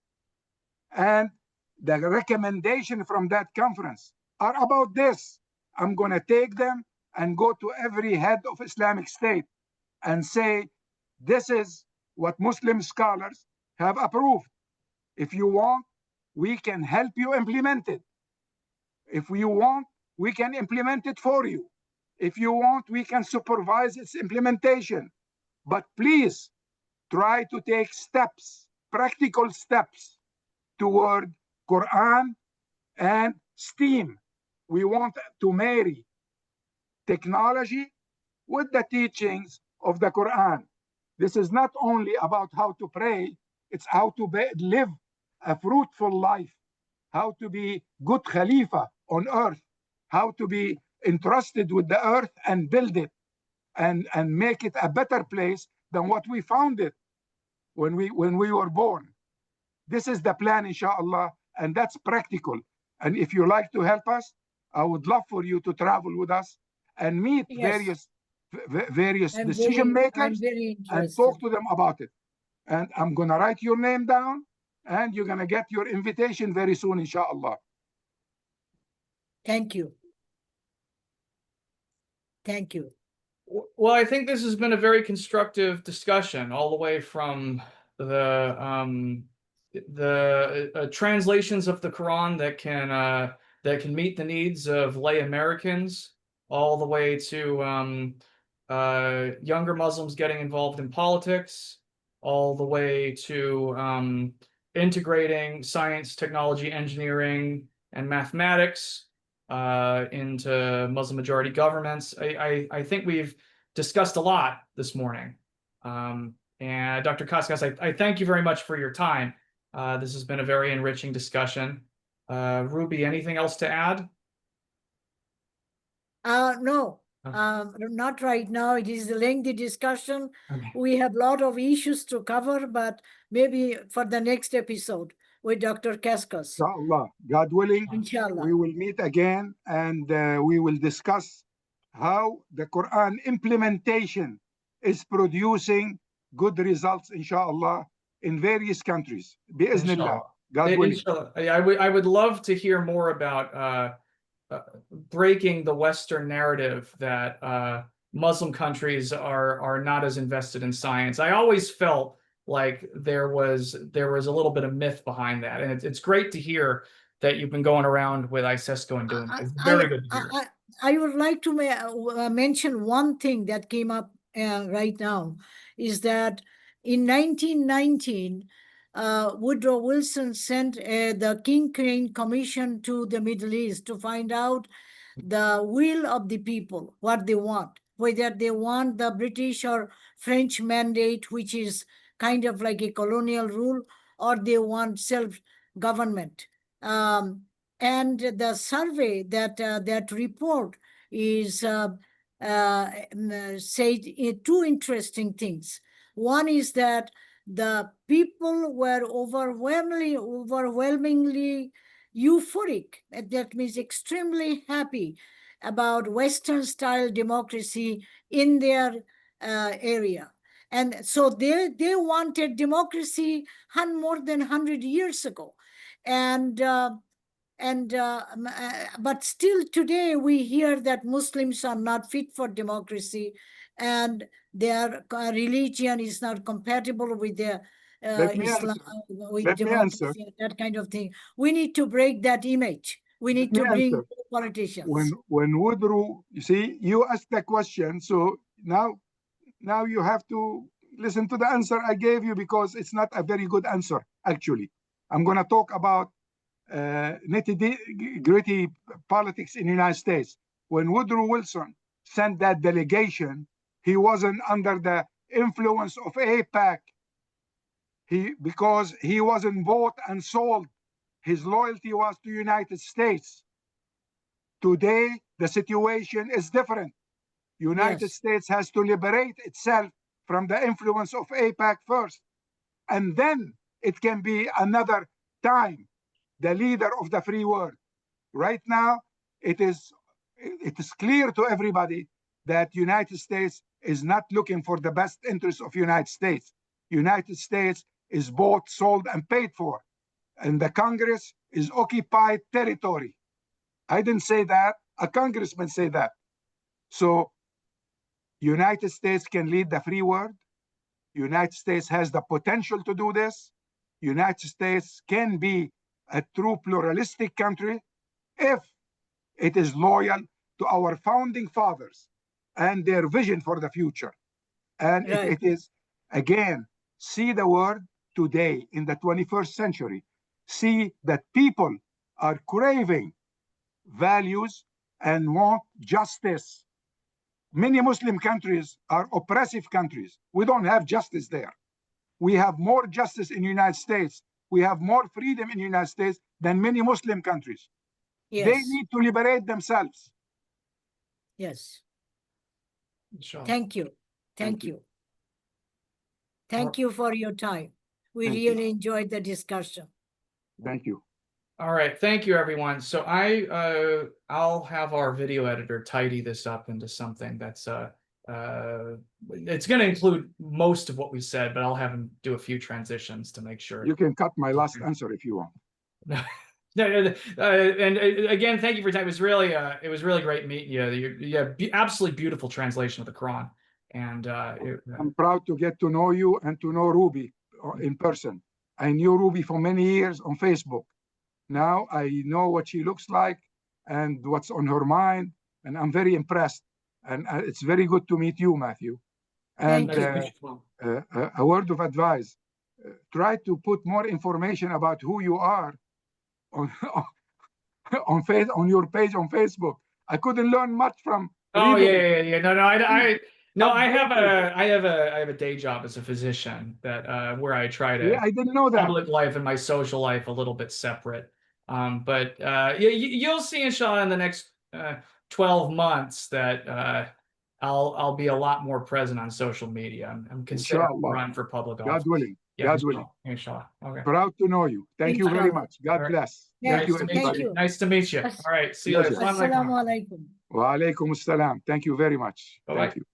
And the recommendation from that conference are about this. I'm going to take them and go to every head of Islamic State and say, this is what Muslim scholars have approved. If you want, we can help you implement it. If you want, we can implement it for you. If you want, we can supervise its implementation. But please try to take steps, practical steps toward Quran and STEAM. We want to marry technology with the teachings of the Quran. This is not only about how to pray, it's how to live a fruitful life, how to be good Khalifa on earth, how to be entrusted with the earth and build it and make it a better place than what we found it when we were born. This is the plan, inshallah, and that's practical. And if you like to help us, I would love for you to travel with us and meet Yes. various I'm decision makers very and interested. talk to them about it. And I'm gonna write your name down, and you're gonna get your invitation very soon, inshallah. Thank you. Thank you. Well, I think this has been a very constructive discussion, all the way from the translations of the Quran that can meet the needs of lay Americans, all the way to younger Muslims getting involved in politics, all the way to integrating science, technology, engineering, and mathematics into Muslim majority governments. I think we've discussed a lot this morning. And Dr. Kaskas, I thank you very much for your time. This has been a very enriching discussion. Ruby, anything else to add? No, not right now. It is a lengthy discussion. Okay. We have a lot of issues to cover, but maybe for the next episode with Dr. Kaskas. Inshallah, God willing, Inshallah. we will meet again and we will discuss how the Quran implementation is producing good results, inshallah, in various countries. Bi-iznillah, God willing. Inshallah. I would love to hear more about breaking the Western narrative that Muslim countries are not as invested in science. I always felt like there was a little bit of myth behind that, and it's great to hear that you've been going around with ISESCO and doing it. It's very good to hear. I would like to mention one thing that came up right now, is that in 1919, Woodrow Wilson sent the King Crane Commission to the Middle East to find out the will of the people, what they want, whether they want the British or French mandate, which is kind of like a colonial rule, or they want self-government. And the survey, that report is said two interesting things. One is that the people were overwhelmingly euphoric. That means extremely happy about Western-style democracy in their area. And so they wanted democracy more than 100 years ago. But still today we hear that Muslims are not fit for democracy and their religion is not compatible with their Islam, with democracy, that kind of thing. We need to break that image. We need to bring politicians. When Woodrow, you see, you asked the question, so now you have to listen to the answer I gave you, because it's not a very good answer, actually. I'm going to talk about nitty-gritty politics in the United States. When Woodrow Wilson sent that delegation, he wasn't under the influence of AIPAC. Because he wasn't bought and sold. His loyalty was to the United States. Today, the situation is different. United States has to liberate itself from the influence of AIPAC first. And then it can be another time the leader of the free world. Right now, it is clear to everybody that United States is not looking for the best interests of United States. United States is bought, sold, and paid for. And the Congress is occupied territory. I didn't say that. A congressman said that. So United States can lead the free world. United States has the potential to do this. United States can be a true pluralistic country if it is loyal to our founding fathers and their vision for the future. And if Right. it is, again, see the word today in the 21st century, see that people are craving values and want justice. Many Muslim countries are oppressive countries. We don't have justice there. We have more justice in the United States. We have more freedom in the United States than many Muslim countries. Yes. They need to liberate themselves. Yes. Inshallah. Thank you. Thank you. Thank you for your time. We Thank you. really enjoyed the discussion. Thank you. All right, thank you, everyone. So I'll have our video editor tidy this up into something that's it's going to include most of what we said, but I'll have him do a few transitions to make sure. You can cut my last answer if you want. And again, thank you for your time. It was really great meeting you. You have absolutely beautiful translation of the Quran, and I'm proud to get to know you and to know Ruby in person. I knew Ruby for many years on Facebook. Now I know what she looks like and what's on her mind, and I'm very impressed. And it's very good to meet you, Matthew. And Thank you. a word of advice: try to put more information about who you are on your page on Facebook. I couldn't learn much from. Oh reading. yeah. No, I have a day job as a physician that where I try to I didn't know that. public life and my social life a little bit separate. But you'll see, inshallah, in the next 12 months that I'll be a lot more present on social media. I'm considering Inshallah. run for public office. God willing. Yeah, God inshallah. willing. Inshallah. Okay. Proud to know you. Thank you very much. God All right. bless. Yeah, Thank you, Nice to meet everybody. Thank you. Nice to meet you. All right. See you later. Pleasure. Assalamu alaikum. Assalamu alaikum. Wa alaikum assalam. Thank you very much. Bye-bye. Thank you.